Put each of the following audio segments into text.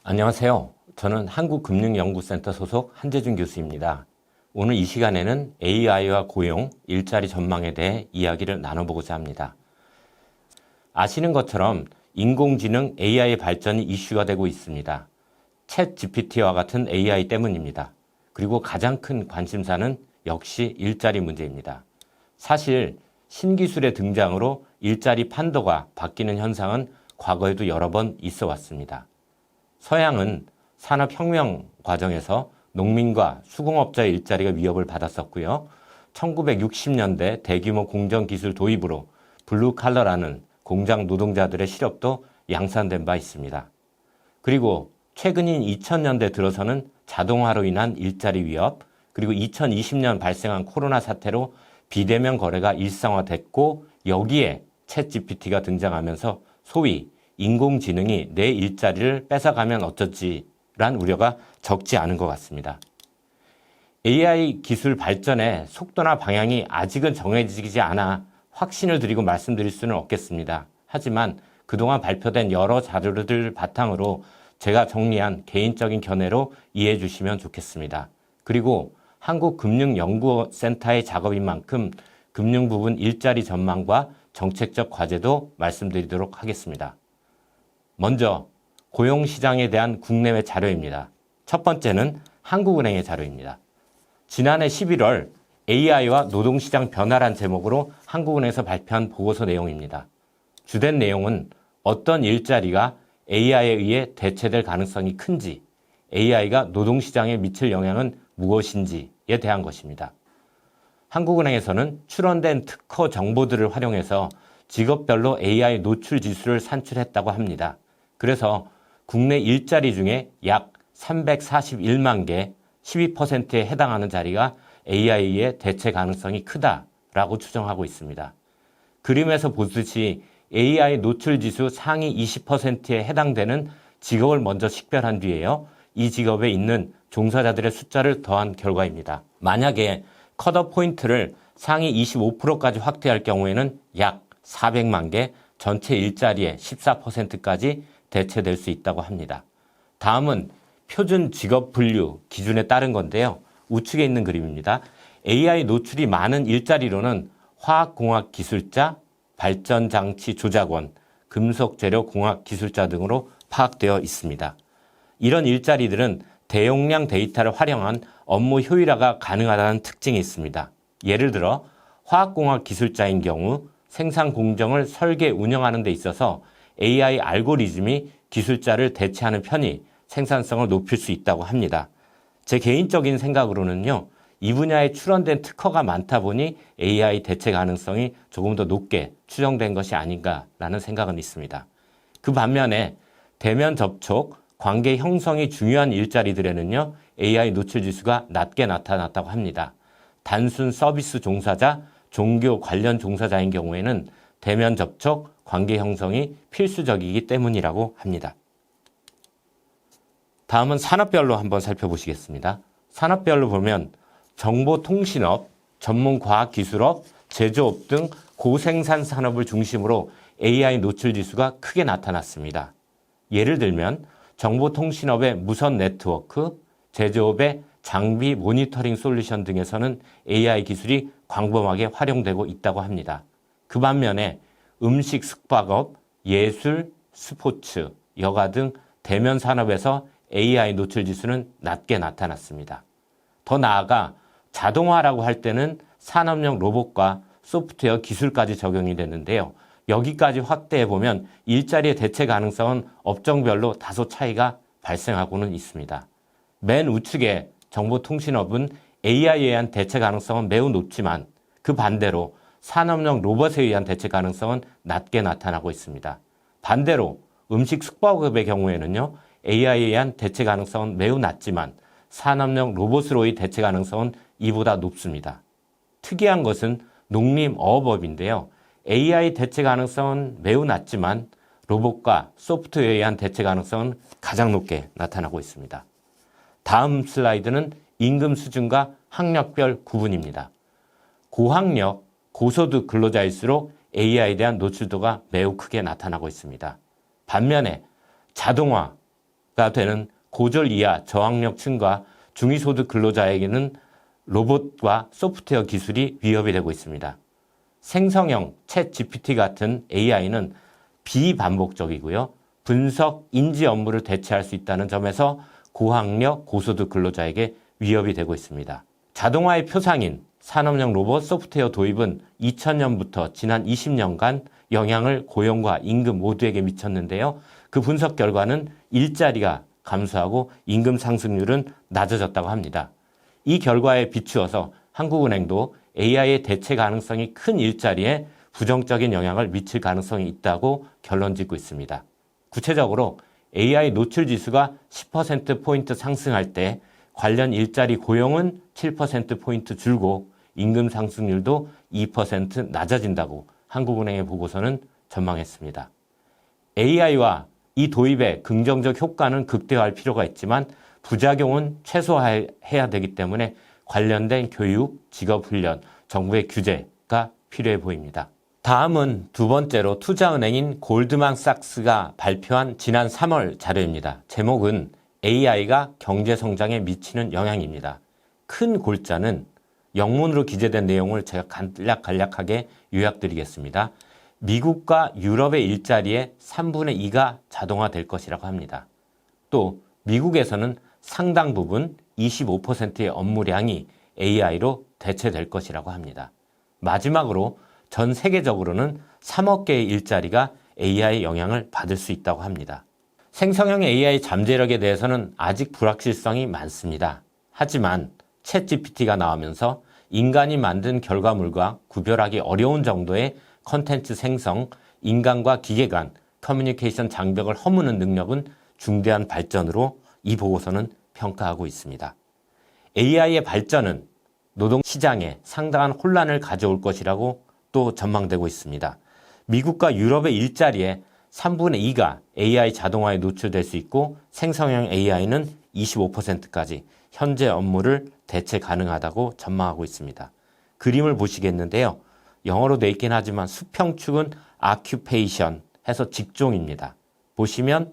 안녕하세요. 저는 한국금융연구센터 소속 한재준 교수입니다. 오늘 이 시간에는 AI와 고용, 일자리 전망에 대해 이야기를 나눠보고자 합니다. 아시는 것처럼 인공지능 AI의 발전이 이슈가 되고 있습니다. 챗 GPT와 같은 AI 때문입니다. 그리고 가장 큰 관심사는 역시 일자리 문제입니다. 사실 신기술의 등장으로 일자리 판도가 바뀌는 현상은 과거에도 여러 번 있어 왔습니다. 서양은 산업혁명 과정에서 농민과 수공업자의 일자리가 위협을 받았었고요. 1960년대 대규모 공정기술 도입으로 블루칼러라는 공장 노동자들의 실업도 양산된 바 있습니다. 그리고 최근인 2000년대 들어서는 자동화로 인한 일자리 위협, 그리고 2020년 발생한 코로나 사태로 비대면 거래가 일상화됐고 여기에 챗GPT가 등장하면서 소위 인공지능이 내 일자리를 뺏어가면 어쩌지란 우려가 적지 않은 것 같습니다. AI 기술 발전의 속도나 방향이 아직은 정해지지 않아 확신을 드리고 말씀드릴 수는 없겠습니다. 하지만 그동안 발표된 여러 자료들 바탕으로 제가 정리한 개인적인 견해로 이해해 주시면 좋겠습니다. 그리고 한국금융연구센터의 작업인 만큼 금융 부분 일자리 전망과 정책적 과제도 말씀드리도록 하겠습니다. 먼저 고용시장에 대한 국내외 자료입니다. 첫 번째는 한국은행의 자료입니다. 지난해 11월 AI와 노동시장 변화란 제목으로 한국은행에서 발표한 보고서 내용입니다. 주된 내용은 어떤 일자리가 AI에 의해 대체될 가능성이 큰지, AI가 노동시장에 미칠 영향은 무엇인지에 대한 것입니다. 한국은행에서는 출원된 특허 정보들을 활용해서 직업별로 AI 노출 지수를 산출했다고 합니다. 그래서 국내 일자리 중에 약 341만 개, 12%에 해당하는 자리가 AI의 대체 가능성이 크다라고 추정하고 있습니다. 그림에서 보듯이 AI 노출 지수 상위 20%에 해당되는 직업을 먼저 식별한 뒤에요. 이 직업에 있는 종사자들의 숫자를 더한 결과입니다. 만약에 컷오프 포인트를 상위 25%까지 확대할 경우에는 약 400만 개, 전체 일자리의 14%까지 대체될 수 있다고 합니다. 다음은 표준 직업 분류 기준에 따른 건데요. 우측에 있는 그림입니다. AI 노출이 많은 일자리로는 화학공학 기술자, 발전장치 조작원, 금속재료 공학 기술자 등으로 파악되어 있습니다. 이런 일자리들은 대용량 데이터를 활용한 업무 효율화가 가능하다는 특징이 있습니다. 예를 들어 화학공학 기술자인 경우 생산 공정을 설계 운영하는 데 있어서 AI 알고리즘이 기술자를 대체하는 편이 생산성을 높일 수 있다고 합니다. 제 개인적인 생각으로는요. 이 분야에 출원된 특허가 많다 보니 AI 대체 가능성이 조금 더 높게 추정된 것이 아닌가라는 생각은 있습니다. 그 반면에 대면 접촉, 관계 형성이 중요한 일자리들에는요. AI 노출 지수가 낮게 나타났다고 합니다. 단순 서비스 종사자, 종교 관련 종사자인 경우에는 대면 접촉, 관계 형성이 필수적이기 때문이라고 합니다. 다음은 산업별로 한번 살펴보시겠습니다. 산업별로 보면 정보통신업, 전문과학기술업, 제조업 등 고생산 산업을 중심으로 AI 노출 지수가 크게 나타났습니다. 예를 들면 정보통신업의 무선 네트워크, 제조업의 장비 모니터링 솔루션 등에서는 AI 기술이 광범하게 활용되고 있다고 합니다. 그 반면에 음식 숙박업, 예술, 스포츠, 여가 등 대면 산업에서 AI 노출 지수는 낮게 나타났습니다. 더 나아가 자동화라고 할 때는 산업용 로봇과 소프트웨어 기술까지 적용이 되는데요. 여기까지 확대해보면 일자리의 대체 가능성은 업종별로 다소 차이가 발생하고는 있습니다. 맨 우측에 정보통신업은 AI에 의한 대체 가능성은 매우 높지만 그 반대로 산업용 로봇에 의한 대체 가능성은 낮게 나타나고 있습니다. 반대로 음식 숙박업의 경우에는요. AI에 의한 대체 가능성은 매우 낮지만 산업용 로봇으로의 대체 가능성은 이보다 높습니다. 특이한 것은 농림어업업인데요. AI 대체 가능성은 매우 낮지만 로봇과 소프트웨어에 의한 대체 가능성은 가장 높게 나타나고 있습니다. 다음 슬라이드는 임금 수준과 학력별 구분입니다. 고학력, 고소득 근로자일수록 AI에 대한 노출도가 매우 크게 나타나고 있습니다. 반면에 자동화, 되는 고졸 이하 저학력층과 중위소득 근로자에게는 로봇과 소프트웨어 기술이 위협이 되고 있습니다. 생성형 챗 GPT 같은 AI는 비반복적이고요. 분석, 인지 업무를 대체할 수 있다는 점에서 고학력, 고소득 근로자에게 위협이 되고 있습니다. 자동화의 표상인 산업용 로봇 소프트웨어 도입은 2000년부터 지난 20년간 영향을 고용과 임금 모두에게 미쳤는데요. 그 분석 결과는 일자리가 감소하고 임금 상승률은 낮아졌다고 합니다. 이 결과에 비추어서 한국은행도 AI의 대체 가능성이 큰 일자리에 부정적인 영향을 미칠 가능성이 있다고 결론 짓고 있습니다. 구체적으로 AI 노출 지수가 10%포인트 상승할 때 관련 일자리 고용은 7%포인트 줄고 임금 상승률도 2% 낮아진다고 한국은행의 보고서는 전망했습니다. AI와 이 도입의 긍정적 효과는 극대화할 필요가 있지만 부작용은 최소화해야 되기 때문에 관련된 교육, 직업훈련, 정부의 규제가 필요해 보입니다. 다음은 두 번째로 투자은행인 골드만삭스가 발표한 지난 3월 자료입니다. 제목은 AI가 경제성장에 미치는 영향입니다. 큰 골자는 영문으로 기재된 내용을 제가 간략하게 요약드리겠습니다. 미국과 유럽의 일자리의 3분의 2가 자동화될 것이라고 합니다. 또 미국에서는 상당 부분 25%의 업무량이 AI로 대체될 것이라고 합니다. 마지막으로 전 세계적으로는 3억 개의 일자리가 AI 영향을 받을 수 있다고 합니다. 생성형 AI 잠재력에 대해서는 아직 불확실성이 많습니다. 하지만 챗GPT가 나오면서 인간이 만든 결과물과 구별하기 어려운 정도의 컨텐츠 생성, 인간과 기계 간 커뮤니케이션 장벽을 허무는 능력은 중대한 발전으로 이 보고서는 평가하고 있습니다. AI의 발전은 노동시장에 상당한 혼란을 가져올 것이라고 또 전망되고 있습니다. 미국과 유럽의 일자리의 3분의 2가 AI 자동화에 노출될 수 있고 생성형 AI는 25%까지 현재 업무를 대체 가능하다고 전망하고 있습니다. 그림을 보시겠는데요. 영어로 돼 있긴 하지만 수평축은 occupation 해서 직종입니다. 보시면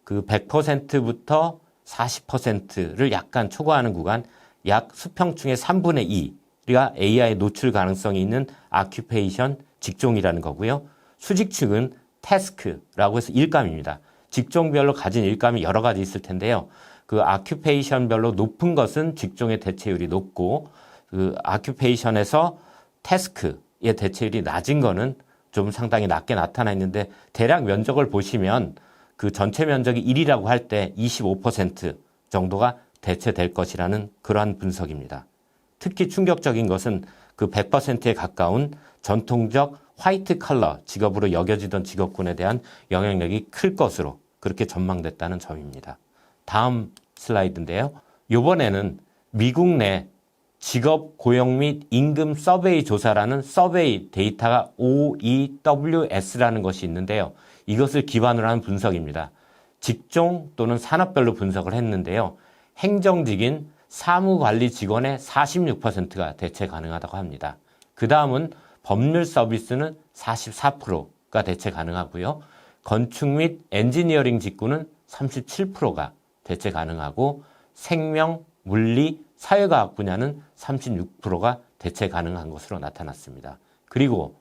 그 100%부터 40%를 약간 초과하는 구간, 약 수평축의 3분의 2가 AI 노출 가능성이 있는 occupation 직종이라는 거고요. 수직축은 task라고 해서 일감입니다. 직종별로 가진 일감이 여러 가지 있을 텐데요. 그 occupation별로 높은 것은 직종의 대체율이 높고 그 occupation에서 task의 대체율이 낮은 거는 좀 상당히 낮게 나타나 있는데 대략 면적을 보시면 그 전체 면적이 1이라고 할 때 25% 정도가 대체될 것이라는 그러한 분석입니다. 특히 충격적인 것은 그 100%에 가까운 전통적 화이트 컬러 직업으로 여겨지던 직업군에 대한 영향력이 클 것으로 그렇게 전망됐다는 점입니다. 다음 슬라이드인데요. 이번에는 미국 내 직업 고용 및 임금 서베이 조사라는 서베이 데이터가 OEWS라는 것이 있는데요. 이것을 기반으로 한 분석입니다. 직종 또는 산업별로 분석을 했는데요. 행정직인 사무관리 직원의 46%가 대체 가능하다고 합니다. 그 다음은 법률 서비스는 44%가 대체 가능하고요. 건축 및 엔지니어링 직군은 37%가 대체 가능하고 생명, 물리, 사회과학 분야는 36%가 대체 가능한 것으로 나타났습니다. 그리고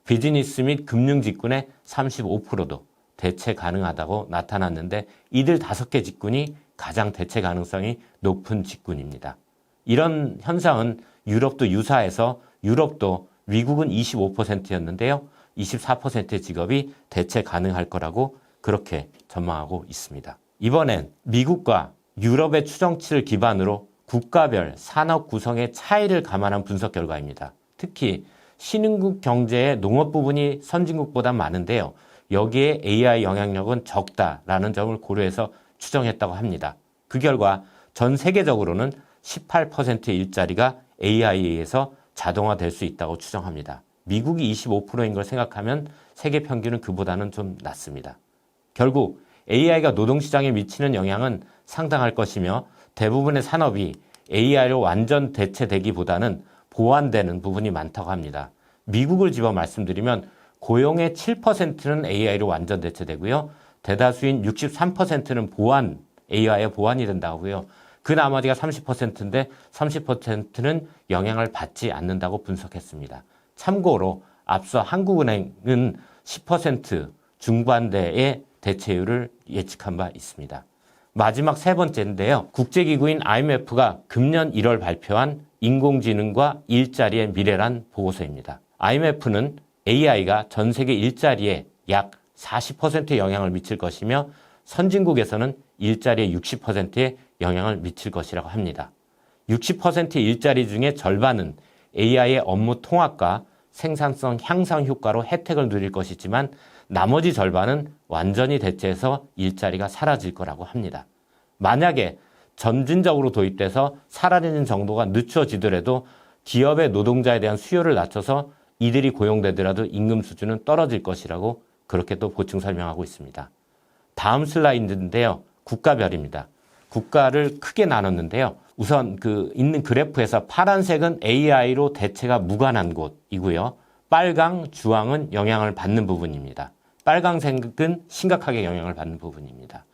비즈니스 및 금융 직군의 35%도 대체 가능하다고 나타났는데 이들 5개 직군이 가장 대체 가능성이 높은 직군입니다. 이런 현상은 유럽도 유사해서 유럽도 미국은 25%였는데요. 24%의 직업이 대체 가능할 거라고 그렇게 전망하고 있습니다. 이번엔 미국과 유럽의 추정치를 기반으로 국가별 산업 구성의 차이를 감안한 분석 결과입니다. 특히 신흥국 경제의 농업 부분이 선진국보다 많은데요. 여기에 AI 영향력은 적다라는 점을 고려해서 추정했다고 합니다. 그 결과 전 세계적으로는 18%의 일자리가 AI에 의해서 자동화될 수 있다고 추정합니다. 미국이 25%인 걸 생각하면 세계 평균은 그보다는 좀 낮습니다. 결국 AI가 노동시장에 미치는 영향은 상당할 것이며 대부분의 산업이 AI로 완전 대체되기보다는 보완되는 부분이 많다고 합니다. 미국을 집어 말씀드리면 고용의 7%는 AI로 완전 대체되고요. 대다수인 63%는 보완 AI에 보완이 된다고요. 그 나머지가 30%인데 30%는 영향을 받지 않는다고 분석했습니다. 참고로 앞서 한국은행은 10% 중반대의 대체율을 예측한 바 있습니다. 마지막 세 번째인데요. 국제기구인 IMF가 금년 1월 발표한 인공지능과 일자리의 미래란 보고서입니다. IMF는 AI가 전 세계 일자리에 약 40%의 영향을 미칠 것이며 선진국에서는 일자리의 60%의 영향을 미칠 것이라고 합니다. 60%의 일자리 중에 절반은 AI의 업무 통합과 생산성 향상 효과로 혜택을 누릴 것이지만 나머지 절반은 완전히 대체해서 일자리가 사라질 거라고 합니다. 만약에 점진적으로 도입돼서 사라지는 정도가 늦춰지더라도 기업의 노동자에 대한 수요를 낮춰서 이들이 고용되더라도 임금 수준은 떨어질 것이라고 그렇게 또 보충 설명하고 있습니다. 다음 슬라이드인데요. 국가별입니다. 국가를 크게 나눴는데요. 우선 있는 그래프에서 파란색은 AI로 대체가 무관한 곳이고요. 빨강, 주황은 영향을 받는 부분입니다. 빨강색은 심각하게 영향을 받는 부분입니다.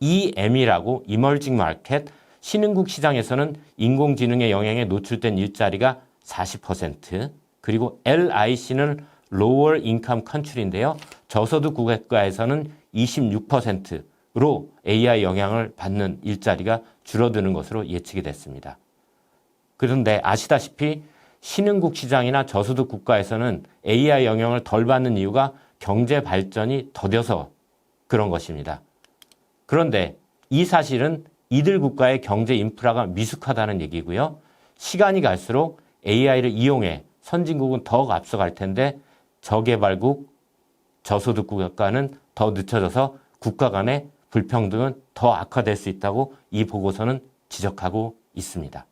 EM이라고 이머징 마켓, 신흥국 시장에서는 인공지능의 영향에 노출된 일자리가 40%, 그리고 LIC는 Lower Income Country인데요. 저소득 국가에서는 26%로 AI 영향을 받는 일자리가 줄어드는 것으로 예측이 됐습니다. 그런데 아시다시피 신흥국 시장이나 저소득 국가에서는 AI 영향을 덜 받는 이유가 경제 발전이 더뎌서 그런 것입니다. 그런데 이 사실은 이들 국가의 경제 인프라가 미숙하다는 얘기고요. 시간이 갈수록 AI를 이용해 선진국은 더욱 앞서갈 텐데 저개발국, 저소득 국가는 더 늦춰져서 국가 간의 불평등은 더 악화될 수 있다고 이 보고서는 지적하고 있습니다.